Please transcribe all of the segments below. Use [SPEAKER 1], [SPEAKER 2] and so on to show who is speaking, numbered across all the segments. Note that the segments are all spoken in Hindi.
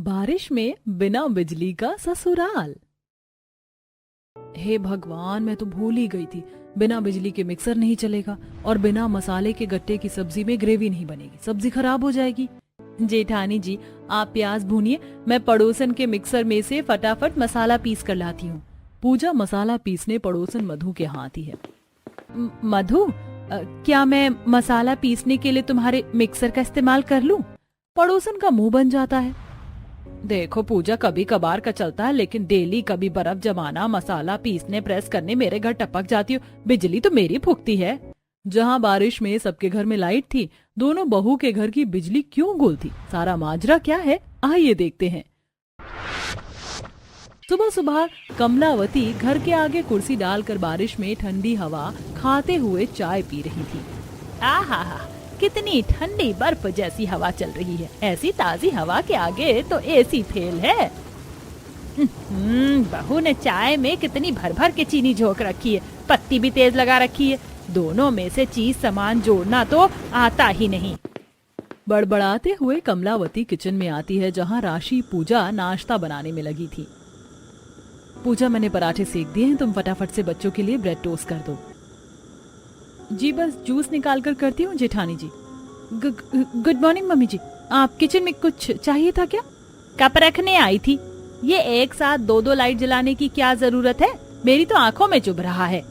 [SPEAKER 1] बारिश में बिना बिजली का ससुराल। हे भगवान, मैं तो भूल ही गई थी। बिना बिजली के मिक्सर नहीं चलेगा और बिना मसाले के गट्टे की सब्जी में ग्रेवी नहीं बनेगी, सब्जी खराब हो जाएगी। जेठानी जी, आप प्याज भूनिए, मैं पड़ोसन के मिक्सर में से फटाफट मसाला पीस कर लाती हूँ। पूजा मसाला पीसने पड़ोसन मधु के यहाँ आती है। मधु, क्या मैं मसाला पीसने के लिए तुम्हारे मिक्सर का इस्तेमाल कर लूं? पड़ोसन का मुंह बन जाता है। देखो पूजा, कभी कभार का चलता है, लेकिन डेली कभी बर्फ जमाना, मसाला पीसने, प्रेस करने मेरे घर टपक जाती हो। बिजली तो मेरी फूकती है। जहाँ बारिश में सबके घर में लाइट थी, दोनों बहू के घर की बिजली क्यों गुल थी? सारा माजरा क्या है, आइए देखते हैं। सुबह सुबह कमलावती घर के आगे कुर्सी डालकर बारिश में ठंडी हवा खाते हुए चाय पी रही थी। आहा, कितनी ठंडी बर्फ जैसी हवा चल रही है। ऐसी ताजी हवा के आगे तो एसी फेल है। बहू ने चाय में कितनी भर भर के चीनी झोंक रखी है, पत्ती भी तेज लगा रखी है। दोनों में से चीज सामान जोड़ना तो आता ही नहीं। बड़बड़ाते हुए कमलावती किचन में आती है, जहाँ राशि पूजा नाश्ता बनाने में लगी थी। पूजा, मैंने पराठे सेक दिए हैं, तुम फटाफट से बच्चों के लिए ब्रेड टोस्ट कर दो। जी बस जूस निकाल कर करती हूँ जेठानी जी। गुड मॉर्निंग मम्मी जी, आप किचन में कुछ चाहिए था क्या? कप रखने आई थी। ये एक साथ दो दो लाइट जलाने की क्या जरूरत है? मेरी तो आंखों में चुभ रहा है।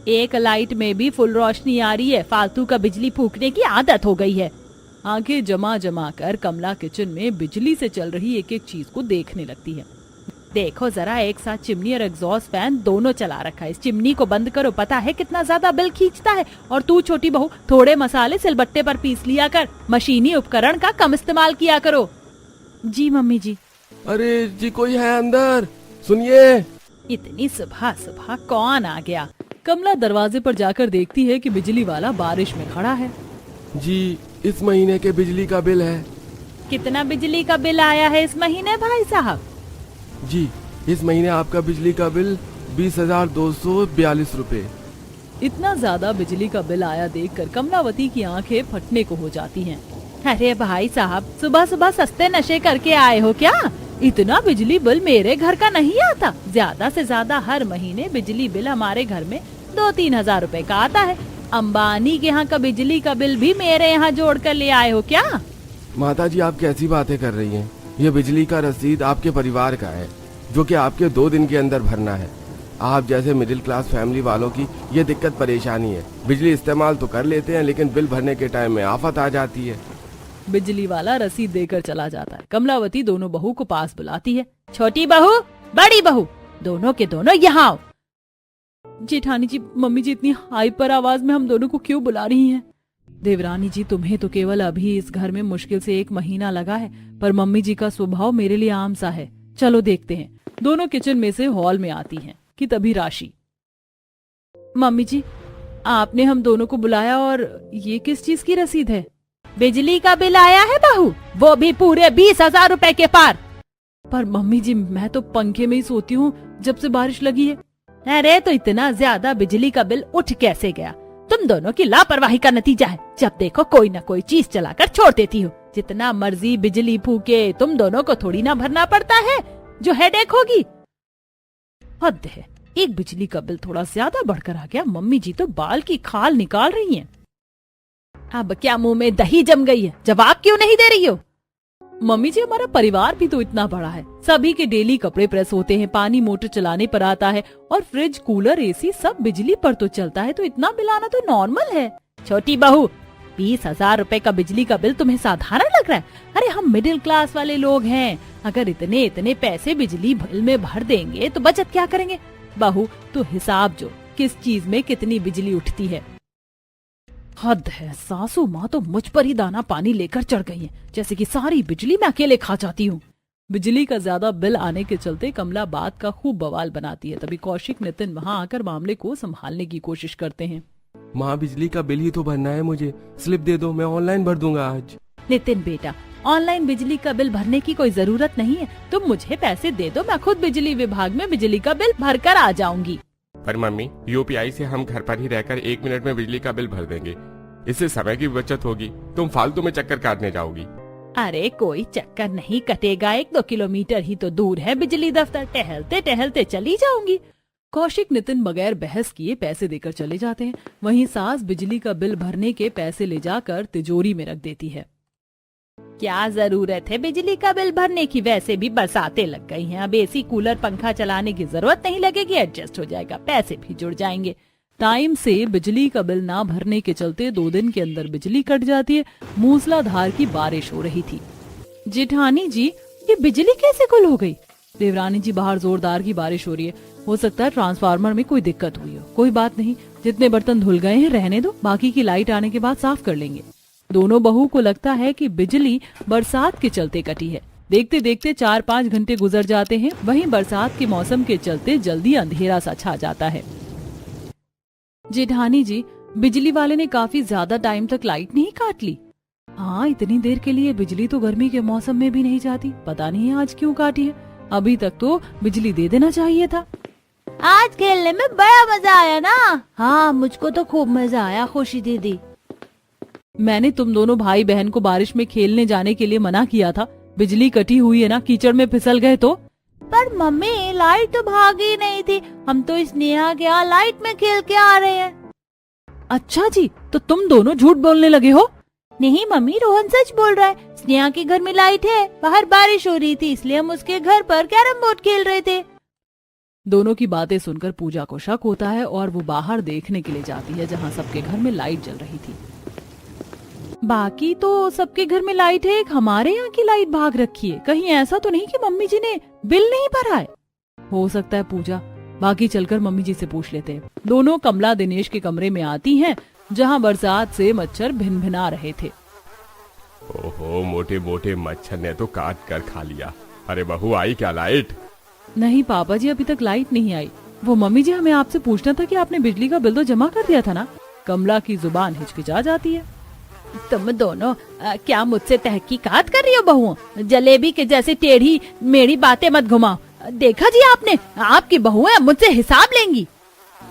[SPEAKER 1] एक लाइट में भी फुल रोशनी आ रही है, फालतू का बिजली फूकने की आदत हो गई है। आंखें जमा जमा कर कमला किचन में बिजली से चल रही एक एक चीज को देखने लगती है। देखो जरा, एक साथ चिमनी और एग्जॉस्ट फैन दोनों चला रखा है। इस चिमनी को बंद करो, पता है कितना ज्यादा बिल खींचता है। और तू छोटी बहू, थोड़े मसाले सिलबट्टे पर पीस लिया कर, मशीनी उपकरण का कम इस्तेमाल किया करो। जी मम्मी जी।
[SPEAKER 2] अरे जी, कोई है अंदर? सुनिए।
[SPEAKER 1] इतनी सुबह सुबह कौन आ गया? कमला दरवाजे पर जाकर देखती है कि बिजली वाला बारिश में खड़ा है।
[SPEAKER 2] जी, इस महीने के बिजली का बिल है।
[SPEAKER 1] कितना बिजली का बिल आया है इस महीने भाई साहब?
[SPEAKER 2] जी, इस महीने आपका बिजली का बिल 20,242 रुपए।
[SPEAKER 1] इतना ज्यादा बिजली का बिल आया देखकर कमलावती की आंखें फटने को हो जाती हैं। अरे भाई साहब, सुबह सुबह सस्ते नशे करके आए हो क्या? इतना बिजली बिल मेरे घर का नहीं आता। ज्यादा से ज्यादा हर महीने बिजली बिल हमारे घर में 2-3 हजार रुपए का आता है। अंबानी के यहाँ का बिजली का बिल भी मेरे यहाँ जोड़ कर ले आए हो क्या?
[SPEAKER 2] माता जी, आप कैसी बातें कर रही हैं? ये बिजली का रसीद आपके परिवार का है, जो कि आपके 2 दिन के अंदर भरना है। आप जैसे मिडिल क्लास फैमिली वालों की ये दिक्कत परेशानी है। बिजली इस्तेमाल तो कर लेते हैं, लेकिन बिल भरने के टाइम में आफत आ जाती है।
[SPEAKER 1] बिजली वाला रसीद देकर चला जाता है। कमलावती दोनों बहू को पास बुलाती है। छोटी बहू, बड़ी बहू, दोनों के दोनों यहाँ आओ। जेठानी जी, मम्मी जी इतनी हाइपर आवाज में हम दोनों को क्यों बुला रही हैं? देवरानी जी, तुम्हें तो केवल अभी इस घर में मुश्किल से 1 महीना लगा है, पर मम्मी जी का स्वभाव मेरे लिए आम सा है। चलो देखते हैं। दोनों किचन में से हॉल में आती हैं कि तभी राशि। मम्मी जी, आपने हम दोनों को बुलाया, और ये किस चीज की रसीद है? बिजली का बिल आया है बहू, वो भी पूरे 20,000 रुपए के पार। पर मम्मी जी, मैं तो पंखे में ही सोती हूँ जब से बारिश लगी है। अरे तो इतना ज्यादा बिजली का बिल उठ कैसे गया? तुम दोनों की लापरवाही का नतीजा है। जब देखो कोई न कोई चीज चलाकर छोड़ देती हो। जितना मर्जी बिजली फूके, तुम दोनों को थोड़ी ना भरना पड़ता है जो हेडेक होगी। हद है, एक बिजली का बिल थोड़ा ज्यादा बढ़कर आ गया। मम्मी जी तो बाल की खाल निकाल रही हैं। अब क्या मुंह में दही जम गई है? जवाब क्यों नहीं दे रही हो? मम्मी जी, हमारा परिवार भी तो इतना बड़ा है। सभी के डेली कपड़े प्रेस होते हैं, पानी मोटर चलाने पर आता है, और फ्रिज, कूलर, एसी सब बिजली पर तो चलता है, तो इतना बिल आना तो नॉर्मल है। छोटी बहू, 20,000 रुपए का बिजली का बिल तुम्हें साधारण लग रहा है? अरे हम मिडिल क्लास वाले लोग हैं। अगर इतने इतने पैसे बिजली बिल में भर देंगे तो बचत क्या करेंगे? बहू, तो हिसाब जो किस चीज में कितनी बिजली उठती है। हद है, सासू माँ तो मुझ पर ही दाना पानी लेकर चढ़ गई है, जैसे कि सारी बिजली मैं अकेले खा जाती हूँ। बिजली का ज्यादा बिल आने के चलते कमला बात का खूब बवाल बनाती है। तभी कौशिक, नितिन वहाँ आकर मामले को संभालने की कोशिश करते हैं।
[SPEAKER 2] माँ, बिजली का बिल ही तो भरना है मुझे, स्लिप दे दो, मैं ऑनलाइन भर दूंगा आज।
[SPEAKER 1] नितिन बेटा, ऑनलाइन बिजली का बिल भरने की कोई जरूरत नहीं है। तुम मुझे पैसे दे दो, मैं खुद बिजली विभाग में बिजली का बिल भर कर आ जाऊंगी।
[SPEAKER 3] पर मम्मी, यूपीआई से हम घर पर ही रहकर 1 मिनट में बिजली का बिल भर देंगे। इससे समय की बचत होगी। तुम फालतू में चक्कर काटने जाओगी।
[SPEAKER 1] अरे कोई चक्कर नहीं कटेगा, 1-2 किलोमीटर ही तो दूर है बिजली दफ्तर, टहलते टहलते चली जाऊंगी। कौशिक नितिन बगैर बहस किए पैसे देकर चले जाते हैं। वहीं सास बिजली का बिल भरने के पैसे ले जाकर तिजोरी में रख देती है। क्या जरूरत है बिजली का बिल भरने की, वैसे भी बरसातें लग गई हैं, अब एसी कूलर पंखा चलाने की जरूरत नहीं लगेगी, एडजस्ट हो जाएगा, पैसे भी जुड़ जाएंगे। टाइम से बिजली का बिल ना भरने के चलते 2 दिन के अंदर बिजली कट जाती है। मूसलाधार की बारिश हो रही थी। जेठानी जी, ये बिजली कैसे गुल हो गई? देवरानी जी, बाहर जोरदार की बारिश हो रही है, हो सकता है ट्रांसफार्मर में कोई दिक्कत हुई हो। कोई बात नहीं, जितने बर्तन धुल गए हैं रहने दो, बाकी की लाइट आने के बाद साफ कर लेंगे। दोनों बहू को लगता है कि बिजली बरसात के चलते कटी है। देखते देखते 4-5 घंटे गुजर जाते हैं। वहीं बरसात के मौसम के चलते जल्दी अंधेरा सा छा जाता है। जेठानी जी, बिजली वाले ने काफी ज्यादा टाइम तक लाइट नहीं काट ली। हाँ, इतनी देर के लिए बिजली तो गर्मी के मौसम में भी नहीं जाती, पता नहीं आज क्यों काटी है। अभी तक तो बिजली दे देना चाहिए था। आज खेलने में बड़ा मजा आया ना? हाँ, मुझको तो खूब मजा आया खुशी दीदी। मैंने तुम दोनों भाई बहन को बारिश में खेलने जाने के लिए मना किया था। बिजली कटी हुई है ना, कीचड़ में फिसल गए तो। पर मम्मी, लाइट तो भागी नहीं थी, हम तो स्नेहा के यहाँ लाइट में खेल के आ रहे हैं। अच्छा जी, तो तुम दोनों झूठ बोलने लगे हो? नहीं मम्मी, रोहन सच बोल रहा है। स्नेहा के घर में लाइट है, बाहर बारिश हो रही थी, इसलिए हम उसके घर पर कैरम बोर्ड खेल रहे थे। दोनों की बातें सुनकर पूजा को शक होता है और वो बाहर देखने के लिए जाती है, जहाँ सबके घर में लाइट जल रही थी। बाकी तो सबके घर में लाइट है, एक हमारे यहाँ की लाइट भाग रखी है। कहीं ऐसा तो नहीं कि मम्मी जी ने बिल नहीं भरा है? हो सकता है पूजा, बाकी चलकर मम्मी जी से पूछ लेते हैं। दोनों कमला दिनेश के कमरे में आती हैं, जहाँ बरसात से मच्छर भिनभिना रहे थे।
[SPEAKER 3] ओहो, मोटे मोटे मच्छर ने तो काट कर खा लिया। अरे बहू, आई क्या लाइट?
[SPEAKER 1] नहीं पापा जी, अभी तक लाइट नहीं आई। वो मम्मी जी, हमें आपसे पूछना था कि आपने बिजली का बिल तो जमा कर दिया था ना? कमला की जुबान हिचकिचा जाती है। तुम दोनों क्या मुझसे तहकीकात कर रही हो बहुओं? जलेबी के जैसे टेढ़ी मेरी बातें मत घुमाओ। देखा जी आपने, आपकी बहुएं मुझसे हिसाब लेंगी।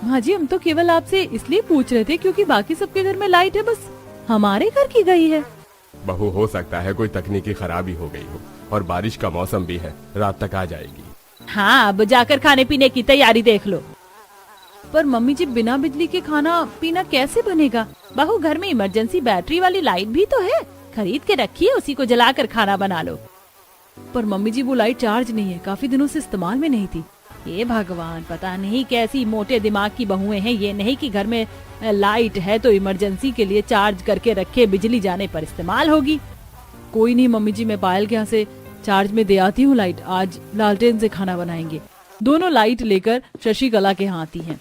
[SPEAKER 1] हाँ जी, हम तो केवल आपसे इसलिए पूछ रहे थे क्योंकि बाकी सबके घर में लाइट है, बस हमारे घर की गई है।
[SPEAKER 3] बहू, हो सकता है कोई तकनीकी खराबी हो गई हो, और बारिश का मौसम भी है, रात तक आ जाएगी।
[SPEAKER 1] हाँ, अब जाकर खाने पीने की तैयारी देख लो। पर मम्मी जी, बिना बिजली के खाना पीना कैसे बनेगा? बहू, घर में इमरजेंसी बैटरी वाली लाइट भी तो है, खरीद के रखिए, उसी को जलाकर खाना बना लो। पर मम्मी जी, वो लाइट चार्ज नहीं है, काफी दिनों से इस्तेमाल में नहीं थी। ये भगवान, पता नहीं कैसी मोटे दिमाग की बहुएं हैं। ये नहीं कि घर में लाइट है तो इमरजेंसी के लिए चार्ज करके रखे, बिजली जाने पर इस्तेमाल होगी। कोई नहीं मम्मी जी, मैं पायल के यहाँ से चार्ज में दे आती हूँ लाइट, आज लालटेन से खाना बनाएंगे। दोनों लाइट लेकर शशिकला के यहाँ आती हैं।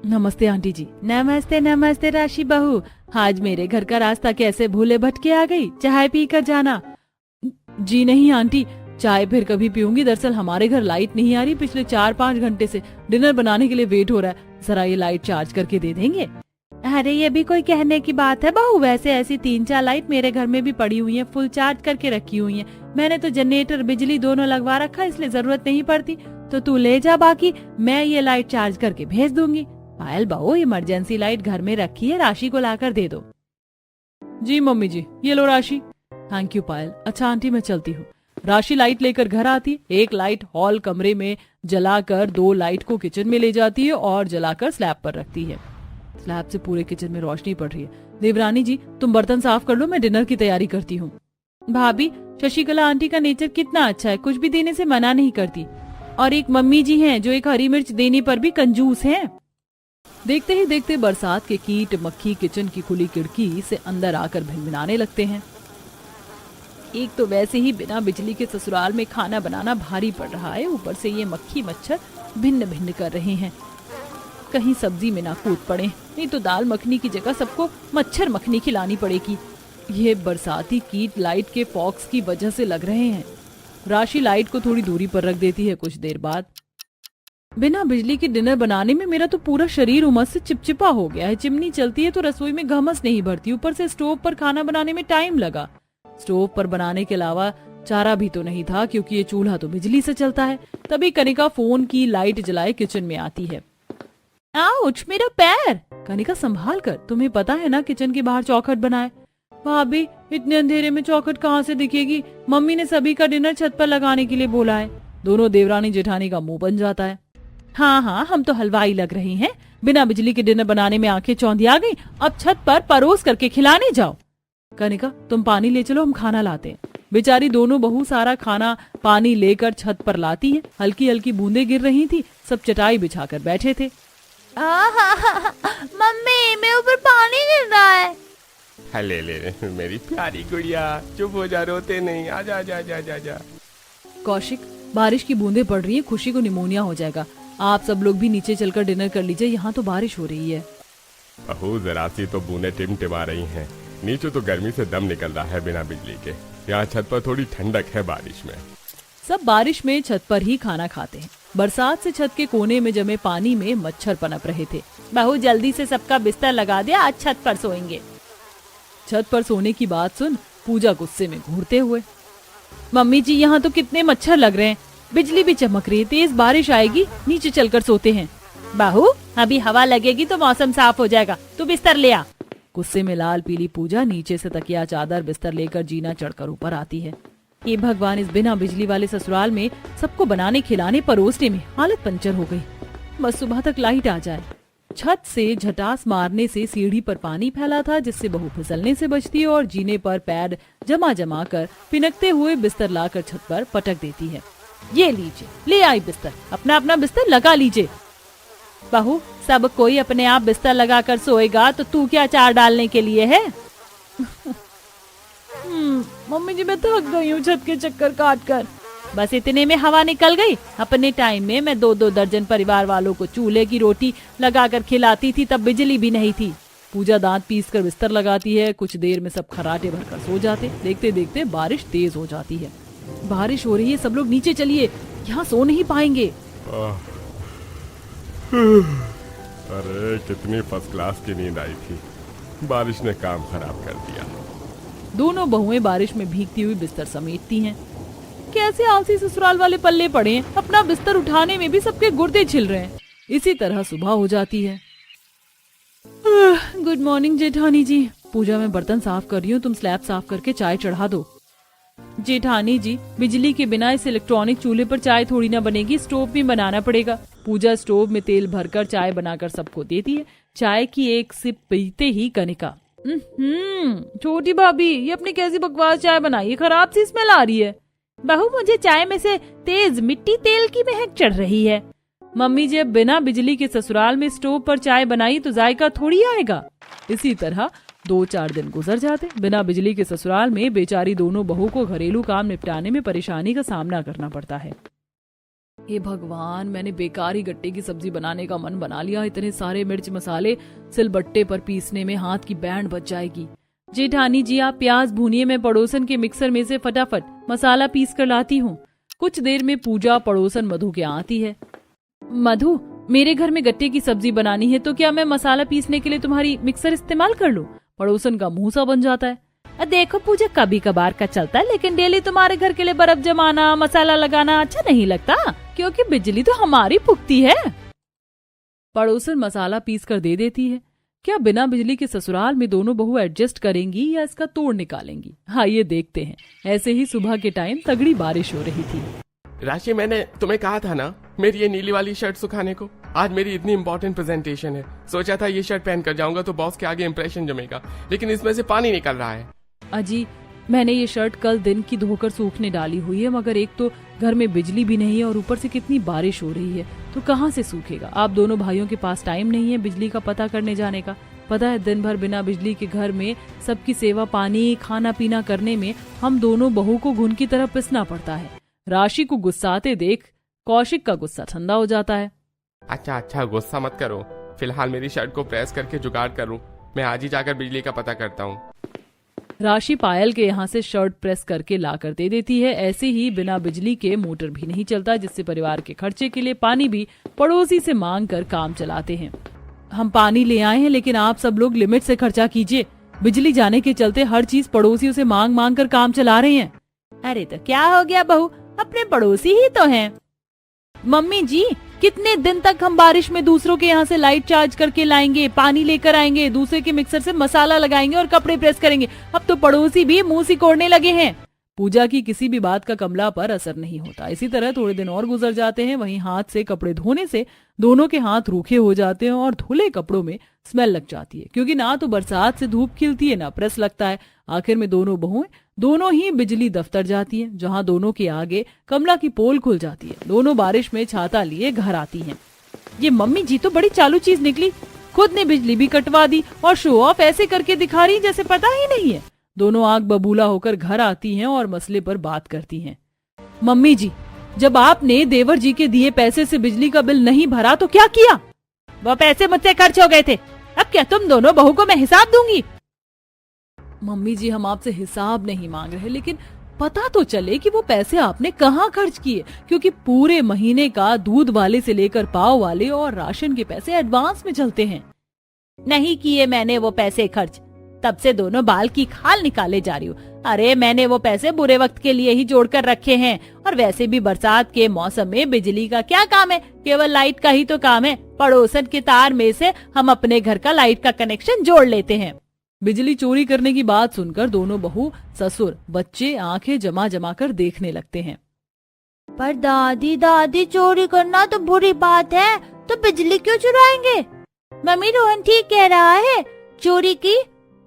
[SPEAKER 1] नमस्ते आंटी जी। नमस्ते नमस्ते राशि बहू, आज मेरे घर का रास्ता कैसे भूले भटके आ गई? चाय पी कर जाना। जी नहीं आंटी, चाय फिर कभी पीऊंगी। दरअसल हमारे घर लाइट नहीं आ रही, पिछले 4-5 घंटे से डिनर बनाने के लिए वेट हो रहा है, जरा ये लाइट चार्ज करके दे देंगे? अरे ये भी कोई कहने की बात है बहू, वैसे ऐसी 3-4 लाइट मेरे घर में भी पड़ी हुई है, फुल चार्ज करके रखी हुई है। मैंने तो जनरेटर बिजली दोनों लगवा रखा, इसलिए जरूरत नहीं पड़ती। तो तू ले जा, बाकी मैं ये लाइट चार्ज करके भेज दूंगी। पायल बहू, इमरजेंसी लाइट घर में रखी है, राशि को लाकर दे दो। जी मम्मी जी, ये लो राशि। थैंक यू पायल। अच्छा आंटी, मैं चलती हूँ। राशि लाइट लेकर घर आती, एक लाइट हॉल कमरे में जलाकर 2 लाइट को किचन में ले जाती है और जलाकर स्लैब पर रखती है। स्लैब से पूरे किचन में रोशनी पड़ रही है। देवरानी जी, तुम बर्तन साफ कर लो, मैं डिनर की तैयारी करती हूँ। भाभी, शशिकला आंटी का नेचर कितना अच्छा है, कुछ भी देने से मना नहीं करती। और एक मम्मी जी हैं जो एक हरी मिर्च देने पर भी कंजूस हैं। देखते ही देखते बरसात के कीट मक्खी किचन की खुली खिड़की से अंदर आकर भिनभिनाने लगते हैं। एक तो वैसे ही बिना बिजली के ससुराल में खाना बनाना भारी पड़ रहा है, ऊपर से ये मक्खी मच्छर भिन्न भिन्न कर रहे हैं। कहीं सब्जी में ना कूद पड़े, नहीं तो दाल मखनी की जगह सबको मच्छर मखनी खिलानी पड़ेगी। ये बरसाती कीट लाइट के फॉक्स की वजह से लग रहे हैं। राशि लाइट को थोड़ी दूरी पर रख देती है। कुछ देर बाद, बिना बिजली के डिनर बनाने में मेरा तो पूरा शरीर उमस से चिपचिपा हो गया है। चिमनी चलती है तो रसोई में घमस नहीं भरती, ऊपर से स्टोव पर खाना बनाने में टाइम लगा। स्टोव पर बनाने के अलावा चारा भी तो नहीं था, क्योंकि ये चूल्हा तो बिजली से चलता है। तभी कनिका फोन की लाइट जलाए किचन में आती है। आउच, मेरा पैर। कनिका संभाल कर, तुम्हें पता है ना किचन के बाहर चौखट बनाए। भाभी इतने अंधेरे में चौखट कहाँ से दिखेगी? मम्मी ने सभी का डिनर छत पर लगाने के लिए बोला है। दोनों देवरानी जेठानी का मुंह बन जाता है। हाँ हाँ, हम तो हलवाई लग रही हैं। बिना बिजली के डिनर बनाने में आंखें चौंधिया गई। अब छत पर परोस करके खिलाने जाओ। कनिका, तुम पानी ले चलो, हम खाना लाते हैं। बेचारी दोनों बहू सारा खाना पानी लेकर छत पर लाती है। हल्की हल्की बूंदें गिर रही थी। सब चटाई बिछाकर बैठे थे।
[SPEAKER 4] मम्मी, मेरे ऊपर पानी गिर रहा है।
[SPEAKER 3] ले मेरी प्यारी गुड़िया, चुप हो जा, रोते नहीं, आजा आजा आजा आजा आजा।
[SPEAKER 1] कौशिक, बारिश की बूंदें पड़ रही हैं, खुशी को निमोनिया हो जाएगा। आप सब लोग भी नीचे चलकर डिनर कर लीजिए, यहाँ तो बारिश हो रही है।
[SPEAKER 3] बहू, जरा सी तो बूंदें टिमटिमा रही हैं। नीचे तो गर्मी से दम निकल रहा है बिना बिजली के। यहाँ छत पर थोड़ी ठंडक है बारिश में।
[SPEAKER 1] सब बारिश में छत पर ही खाना खाते हैं। बरसात से छत के कोने में जमे पानी में मच्छर पनप रहे थे।
[SPEAKER 4] बहू, जल्दी से सबका बिस्तर लगा दे, आज छत पर सोएंगे।
[SPEAKER 1] छत पर सोने की बात सुन पूजा गुस्से में घूरते हुए, मम्मी जी यहाँ तो कितने मच्छर लग रहे हैं, बिजली भी चमक रही है, तेज बारिश आएगी, नीचे चलकर सोते हैं।
[SPEAKER 4] बहू, अभी हवा लगेगी तो मौसम साफ हो जाएगा, तू बिस्तर ले आ।
[SPEAKER 1] गुस्से में लाल पीली पूजा नीचे से तकिया चादर बिस्तर लेकर जीना चढ़कर ऊपर आती है। ये भगवान, इस बिना बिजली वाले ससुराल में सबको बनाने खिलाने परोसने में हालत पंचर हो गई। बस सुबह तक लाइट आ जाए। छत से झटास मारने से सीढ़ी पर पानी फैला था, जिससे बहू फिसलने से बचती है और जीने पर पैर जमा जमा कर पिनकते हुए बिस्तर लाकर छत पर पटक देती है। ये लीजिए, ले आई बिस्तर, अपना अपना बिस्तर लगा लीजिए।
[SPEAKER 4] बहू, सब कोई अपने आप बिस्तर लगाकर सोएगा तो तू क्या चार डालने के लिए है?
[SPEAKER 1] मम्मी जी, मैं थक गई हूँ छत के चक्कर काट कर।
[SPEAKER 4] बस इतने में हवा निकल गई। अपने टाइम में मैं 2-2 दर्जन परिवार वालों को चूल्हे की रोटी लगाकर खिलाती थी, तब बिजली भी नहीं थी।
[SPEAKER 1] पूजा दांत पीस कर बिस्तर लगाती है। कुछ देर में सब खराटे भरकर सो जाते। देखते देखते बारिश तेज हो जाती है। बारिश हो रही है, सब लोग नीचे चलिए, यहाँ सो नहीं पाएंगे।
[SPEAKER 3] अरे कितनी फर्स्ट क्लास की नींद आई थी, बारिश ने काम खराब कर दिया।
[SPEAKER 1] दोनों बहुएं बारिश में भीगती हुई बिस्तर समेटती हैं। कैसे आलसी ससुराल वाले पल्ले पड़े हैं, अपना बिस्तर उठाने में भी सबके गुर्दे छिल रहे हैं। इसी तरह सुबह हो जाती है। गुड मॉर्निंग जेठानी जी। पूजा में बर्तन साफ कर रही हूँ, तुम स्लैब साफ करके चाय चढ़ा दो। जेठानी जी, बिजली के बिना इस इलेक्ट्रॉनिक चूल्हे पर चाय थोड़ी ना बनेगी, स्टोव में बनाना पड़ेगा। पूजा स्टोव में तेल भरकर चाय बनाकर सबको देती है। चाय की एक सिप पीते ही कनिका, छोटी भाभी, ये अपनी कैसी बकवास चाय बनाई है, खराब सी स्मेल आ रही है।
[SPEAKER 4] बहू, मुझे चाय में से तेज मिट्टी तेल की महक चढ़ रही है।
[SPEAKER 1] मम्मी जी, अब बिना बिजली के ससुराल में स्टोव पर चाय बनाई तो जायका थोड़ी आएगा। इसी तरह 2-4 दिन गुजर जाते। बिना बिजली के ससुराल में बेचारी दोनों बहू को घरेलू काम निपटाने में परेशानी का सामना करना पड़ता है। हे भगवान, मैंने बेकार ही गट्टे की सब्जी बनाने का मन बना लिया। इतने सारे मिर्च मसाले सिलबट्टे पर पीसने में हाथ की बैंड बच जाएगी। जेठानी जी, आप प्याज भूनिए, मैं पड़ोसन के मिक्सर में से फटाफट मसाला पीस कर लाती हूँ। कुछ देर में पूजा पड़ोसन मधु के आती है। मधु, मेरे घर में गट्टे की सब्जी बनानी है, तो क्या मैं मसाला पीसने के लिए तुम्हारी मिक्सर इस्तेमाल कर लूं? पड़ोसन का मुंह सा बन जाता है।
[SPEAKER 4] देखो पूजा, कभी कभार का चलता है, लेकिन डेली तुम्हारे घर के लिए बर्फ जमाना, मसाला लगाना अच्छा नहीं लगता, क्योंकि बिजली तो हमारी पुख्ती है।
[SPEAKER 1] पड़ोसन मसाला पीस कर दे देती है। क्या बिना बिजली के ससुराल में दोनों बहू एडजस्ट करेंगी या इसका तोड़ निकालेंगी? हाँ, ये देखते हैं। ऐसे ही सुबह के टाइम तगड़ी बारिश हो रही थी।
[SPEAKER 2] राशि, मैंने तुम्हें कहा था ना मेरी ये नीली वाली शर्ट सुखाने को। आज मेरी इतनी इंपॉर्टेंट प्रेजेंटेशन है, सोचा था ये शर्ट पहन कर जाऊंगा तो बॉस के आगे इंप्रेशन जमेगा, लेकिन इसमें से पानी निकल रहा है।
[SPEAKER 1] अजी, मैंने ये शर्ट कल दिन की धोकर सूखने डाली हुई है, मगर एक तो घर में बिजली भी नहीं है और ऊपर से कितनी बारिश हो रही है, तो कहाँ से सूखेगा। आप दोनों भाइयों के पास टाइम नहीं है बिजली का पता करने जाने का। पता है, दिन भर बिना बिजली के घर में सबकी सेवा पानी खाना पीना करने में हम दोनों बहू को घुन की तरह पिसना पड़ता है। राशि को गुस्साते देख कौशिक का गुस्सा ठंडा हो जाता है।
[SPEAKER 2] अच्छा, गुस्सा मत करो, फिलहाल मेरी शर्ट को प्रेस करके जुगाड़ करूं। मैं आज ही जाकर बिजली का पता करता हूँ।
[SPEAKER 1] राशि पायल के यहाँ से शर्ट प्रेस करके ला कर दे देती है। ऐसे ही बिना बिजली के मोटर भी नहीं चलता, जिससे परिवार के खर्चे के लिए पानी भी पड़ोसी से मांग कर काम चलाते हैं। हम पानी ले आए हैं, लेकिन आप सब लोग लिमिट से खर्चा कीजिए। बिजली जाने के चलते हर चीज पड़ोसियों से मांग मांग कर काम चला रहे हैं।
[SPEAKER 4] अरे तो क्या हो गया बहू, अपने पड़ोसी ही तो हैं।
[SPEAKER 1] मम्मी जी, कितने दिन तक हम बारिश में दूसरों के यहाँ से लाइट चार्ज करके लाएंगे, पानी लेकर आएंगे, दूसरे के मिक्सर से मसाला लगाएंगे और कपड़े प्रेस करेंगे। अब तो पड़ोसी भी मुंह सिकोड़ने लगे हैं। पूजा की किसी भी बात का कमला पर असर नहीं होता। इसी तरह थोड़े दिन और गुजर जाते हैं। वहीं हाथ से कपड़े धोने से दोनों के हाथ रूखे हो जाते हैं और धुले कपड़ों में स्मेल लग जाती है, क्योंकि ना तो बरसात से धूप खिलती है ना प्रेस लगता है। आखिर में दोनों बहुएं दोनों ही बिजली दफ्तर जाती हैं, जहां दोनों के आगे कमला की पोल खुल जाती है। दोनों बारिश में छाता लिए घर आती हैं। ये मम्मी जी तो बड़ी चालू चीज निकली, खुद ने बिजली भी कटवा दी और शो ऑफ ऐसे करके दिखा रही जैसे पता ही नहीं है। दोनों आग बबूला होकर घर आती हैं और मसले पर बात करती हैं। मम्मी जी, जब आपने देवर जी के दिए पैसे से बिजली का बिल नहीं भरा तो क्या किया? वो पैसे मुझसे खर्च हो गए थे, अब क्या तुम दोनों बहू को मैं हिसाब दूंगी? मम्मी जी, हम आपसे हिसाब नहीं मांग रहे, लेकिन पता तो चले कि वो पैसे आपने कहाँ खर्च किए, क्योंकि पूरे महीने का दूध वाले से लेकर पाव वाले और राशन के पैसे एडवांस में चलते हैं। नहीं किए मैंने वो पैसे खर्च, तब से दोनों बाल की खाल निकाले जा रही हूँ। अरे मैंने वो पैसे बुरे वक्त के लिए ही जोड़ कर रखे हैं, और वैसे भी बरसात के मौसम में बिजली का क्या काम है, केवल लाइट का ही तो काम है। पड़ोसन के तार में से हम अपने घर का लाइट का कनेक्शन जोड़ लेते हैं। बिजली चोरी करने की बात सुनकर दोनों बहू, ससुर, बच्चे आंखें जमा जमा कर देखने लगते हैं।
[SPEAKER 5] पर दादी दादी चोरी करना तो बुरी बात है, तो बिजली क्यों चुराएंगे? मम्मी रोहन ठीक कह रहा है, चोरी की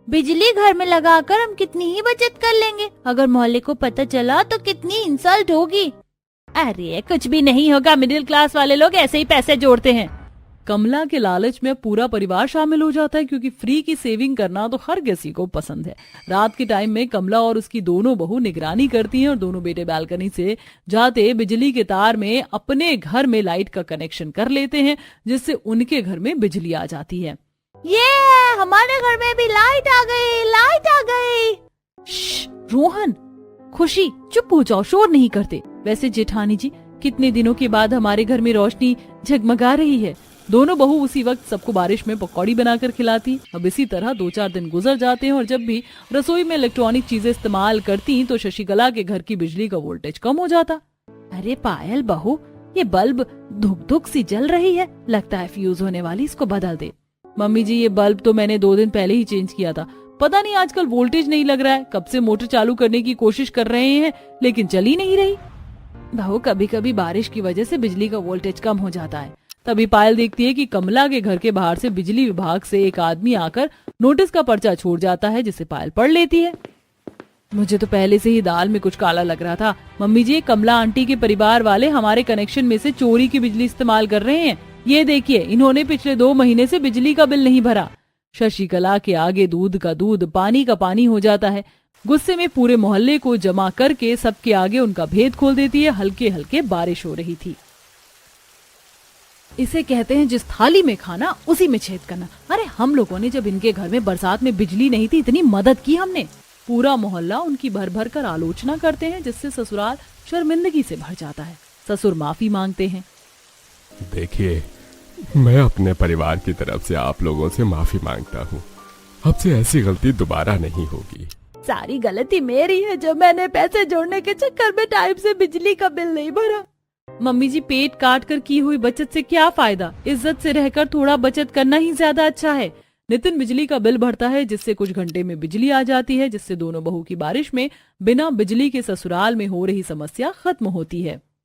[SPEAKER 5] बिजली घर में लगाकर हम कितनी ही बचत कर लेंगे। अगर मोहल्ले को पता चला तो कितनी इंसल्ट होगी।
[SPEAKER 1] अरे कुछ भी नहीं होगा, मिडिल क्लास वाले लोग ऐसे ही पैसे जोड़ते हैं। कमला के लालच में पूरा परिवार शामिल हो जाता है, क्योंकि फ्री की सेविंग करना तो हर किसी को पसंद है। रात के टाइम में कमला और उसकी दोनों बहू निगरानी करती हैं और दोनों बेटे बालकनी से जाते बिजली के तार में अपने घर में लाइट का कनेक्शन कर लेते हैं, जिससे उनके घर में बिजली आ जाती है।
[SPEAKER 5] ये हमारे घर में भी लाइट आ गई, लाइट आ गई।
[SPEAKER 1] रोहन, खुशी, चुप हो जाओ, शोर नहीं करते। वैसे जेठानी जी, कितने दिनों के बाद हमारे घर में रोशनी झगमगा रही है। दोनों बहू उसी वक्त सबको बारिश में पकौड़ी बनाकर खिलाती। अब इसी तरह 2-4 दिन गुजर जाते हैं और जब भी रसोई में इलेक्ट्रॉनिक चीजें इस्तेमाल करती तो शशिकला के घर की बिजली का वोल्टेज कम हो जाता। अरे पायल बहू, ये बल्ब धुक धुक सी जल रही है, लगता है फ्यूज होने वाली, इसको बदल दे। मम्मी जी, ये बल्ब तो मैंने 2 दिन पहले ही चेंज किया था, पता नहीं आजकल वोल्टेज नहीं लग रहा है। कब से मोटर चालू करने की कोशिश कर रहे हैं लेकिन चल ही नहीं रही। बहू, कभी कभी बारिश की वजह से बिजली का वोल्टेज कम हो जाता है। तभी पायल देखती है कि कमला के घर के बाहर से बिजली विभाग से एक आदमी आकर नोटिस का पर्चा छोड़ जाता है, जिसे पायल पढ़ लेती है। मुझे तो पहले से ही दाल में कुछ काला लग रहा था। मम्मी जी, कमला आंटी के परिवार वाले हमारे कनेक्शन में से चोरी की बिजली इस्तेमाल कर रहे हैं। ये देखिए, इन्होंने पिछले 2 महीने से बिजली का बिल नहीं भरा। शशिकला के आगे दूध का दूध, पानी का पानी हो जाता है। गुस्से में पूरे मोहल्ले को जमा करके सबके आगे उनका भेद खोल देती है। हल्के हल्के बारिश हो रही थी। इसे कहते हैं जिस थाली में खाना उसी में छेद करना। अरे हम लोगों ने जब इनके घर में बरसात में बिजली नहीं थी, इतनी मदद की हमने। पूरा मोहल्ला उनकी भर भर कर आलोचना करते हैं, जिससे ससुराल शर्मिंदगी से भर जाता है। ससुर माफी मांगते हैं।
[SPEAKER 3] देखिए, मैं अपने परिवार की तरफ से आप लोगों से माफी मांगता हूँ। अब से ऐसी गलती दोबारा नहीं होगी।
[SPEAKER 5] सारी गलती मेरी है, जो मैंने पैसे जोड़ने के चक्कर में टाइम से बिजली का बिल नहीं भरा।
[SPEAKER 1] मम्मी जी, पेट काट कर की हुई बचत से क्या फायदा? इज्जत से रहकर थोड़ा बचत करना ही ज्यादा अच्छा है। नितिन बिजली का बिल भरता है, जिससे कुछ घंटे में बिजली आ जाती है, जिससे दोनों बहू की बारिश में बिना बिजली के ससुराल में हो रही समस्या खत्म होती है।